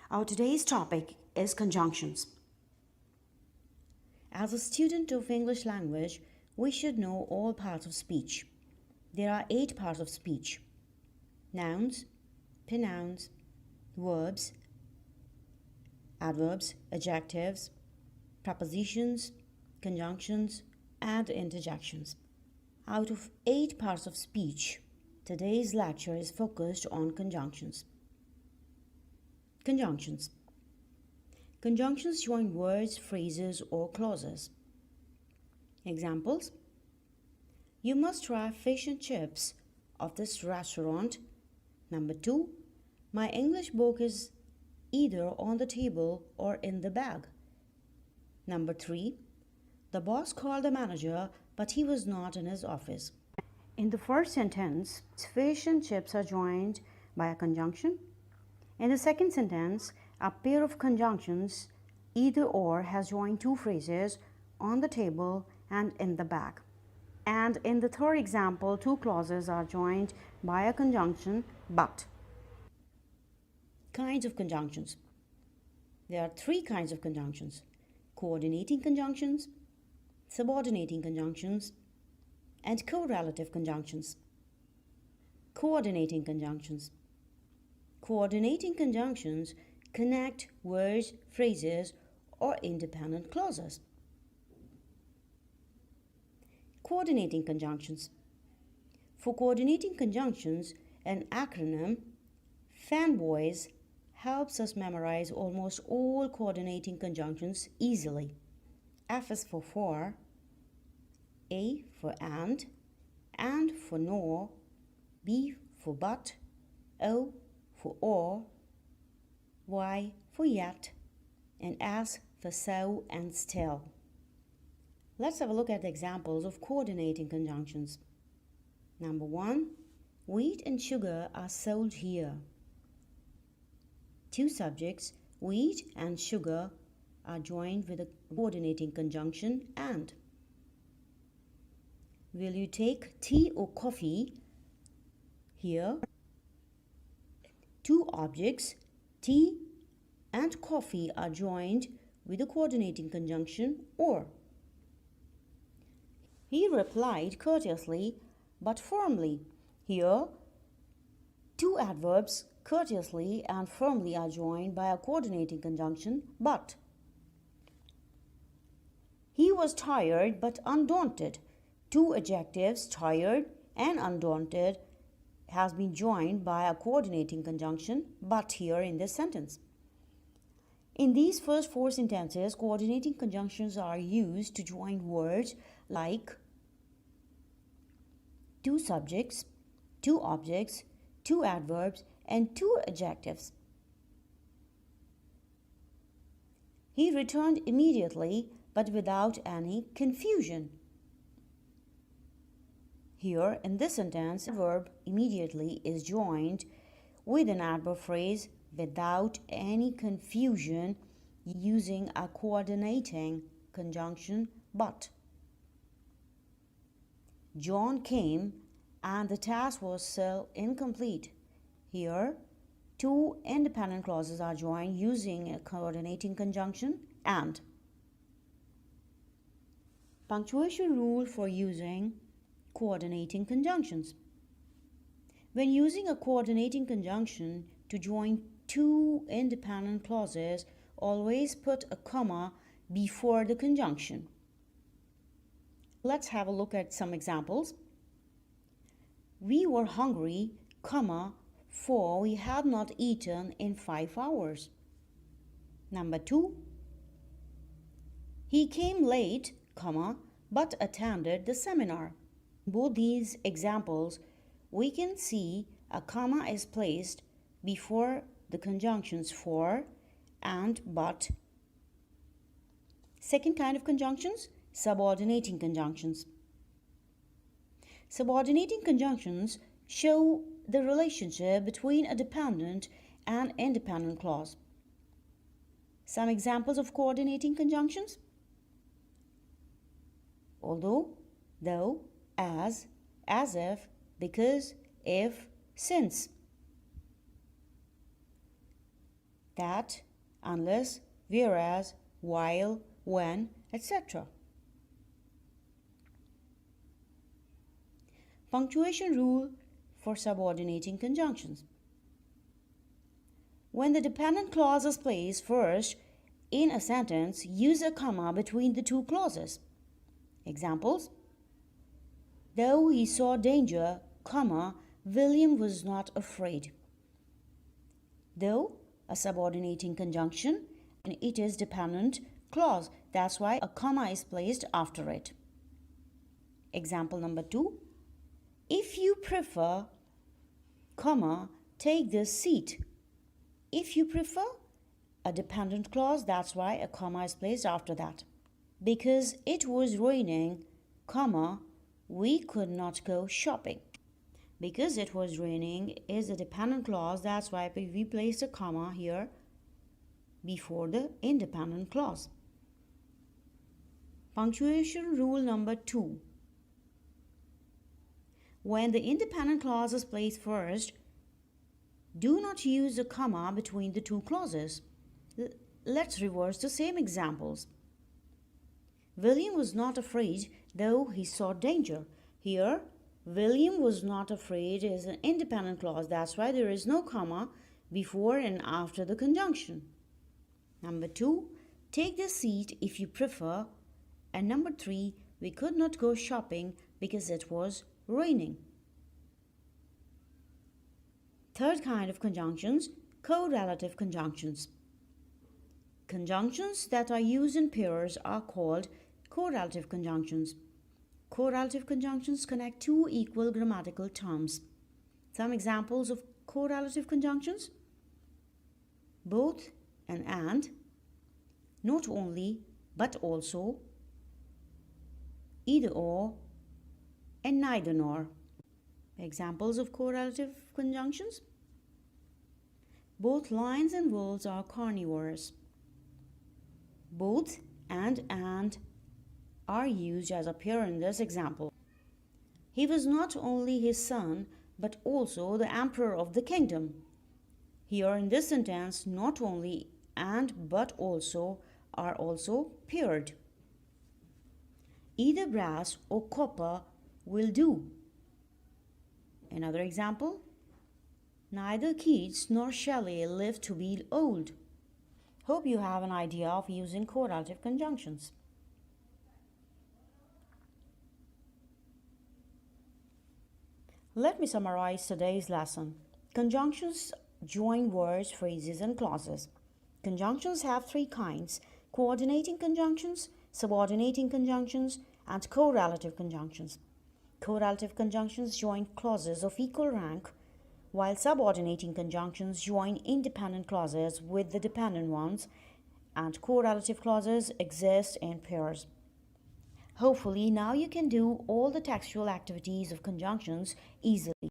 Our today's topic is conjunctions. As a student of English language, we should know all parts of speech. There are 8 parts of speech: nouns, pronouns, verbs, adverbs, adjectives, prepositions, conjunctions, and interjections. Out of 8 parts of speech, today's lecture is focused on conjunctions. Conjunctions. Conjunctions join words, phrases, or clauses. Examples: you must try fish and chips of this restaurant. Number 2, my English book is either on the table or in the bag. Number 3, the boss called the manager, but he was not in his office. In the first sentence, fish and chips are joined by a conjunction. In the second sentence, a pair of conjunctions, either or, has joined 2 phrases, on the table and in the bag. And in the third example, 2 clauses are joined by a conjunction but. Kinds of conjunctions. There are 3 kinds of conjunctions: coordinating conjunctions, subordinating conjunctions, and correlative conjunctions. Coordinating conjunctions. Coordinating conjunctions connect words, phrases, or independent clauses. Coordinating conjunctions. For coordinating conjunctions, an acronym, Fanboys, helps us memorize almost all coordinating conjunctions easily. F is for, A for and for nor, B for but, O for or, Y for yet, and S for so and still. Let's have a look at the examples of coordinating conjunctions. Number 1, wheat and sugar are sold here. 2 subjects, wheat and sugar, are joined with a coordinating conjunction and. Will you take tea or coffee? Here, 2 objects, tea and coffee, are joined with a coordinating conjunction or. He replied courteously but firmly. Here, 2 adverbs, courteously and firmly, are joined by a coordinating conjunction but. He was tired but undaunted. 2 adjectives, tired and undaunted, has been joined by a coordinating conjunction but here in this sentence. In these first 4 sentences, coordinating conjunctions are used to join words like 2 subjects, 2 objects, 2 adverbs, and 2 adjectives. He returned immediately but without any confusion. Here in this sentence, the verb immediately is joined with an adverb phrase without any confusion using a coordinating conjunction but. John came and the task was still incomplete. Here, 2 independent clauses are joined using a coordinating conjunction and. Punctuation rule for using coordinating conjunctions. When using a coordinating conjunction to join 2 independent clauses, always put a comma before the conjunction. Let's have a look at some examples. We were hungry, for we had not eaten in 5 hours. Number 2, he came late, but attended the seminar. In both these examples, we can see a comma is placed before the conjunctions for and but. Second kind of conjunctions, subordinating conjunctions. Subordinating conjunctions show the relationship between a dependent and independent clause. Some examples of coordinating conjunctions: although, though, as if, because, if, since. that, unless, whereas, while, when, etc. Punctuation rule for subordinating conjunctions. When the dependent clause is placed first in a sentence, use a comma between the two clauses. Examples: though he saw danger, comma, William was not afraid. Though, a subordinating conjunction, and it is dependent clause. That's why a comma is placed after it. Example number 2. If you prefer, comma, take this seat. If you prefer, a dependent clause. That's why a comma is placed after that. Because it was raining, comma, we could not go shopping. Because it was raining is a dependent clause. That's why we placed a comma here before the independent clause. Punctuation rule number 2. When the independent clause is placed first, do not use a comma between the two clauses. Let's reverse the same examples. William was not afraid, though he saw danger. Here, William was not afraid is an independent clause. That's why there is no comma before and after the conjunction. Number 2, take the seat if you prefer. And number 3, we could not go shopping because it was raining. Third kind of conjunctions, correlative conjunctions. Conjunctions that are used in pairs are called correlative conjunctions. Correlative conjunctions connect two equal grammatical terms. Some examples of correlative conjunctions: both and, not only but also, either or, and neither nor. Examples of correlative conjunctions: both lions and wolves are carnivores. Both and are used as a pair in this example. He was not only his son, but also the emperor of the kingdom. Here in this sentence, not only and but also are also paired. Either brass or copper will do. Another example: neither Keats nor Shelley lived to be old. Hope you have an idea of using correlative conjunctions. Let me summarize today's lesson. Conjunctions join words, phrases, and clauses. Conjunctions have 3 kinds: coordinating conjunctions, subordinating conjunctions, and correlative conjunctions. Correlative conjunctions join clauses of equal rank, while subordinating conjunctions join independent clauses with the dependent ones, and correlative clauses exist in pairs. Hopefully, now you can do all the textual activities of conjunctions easily.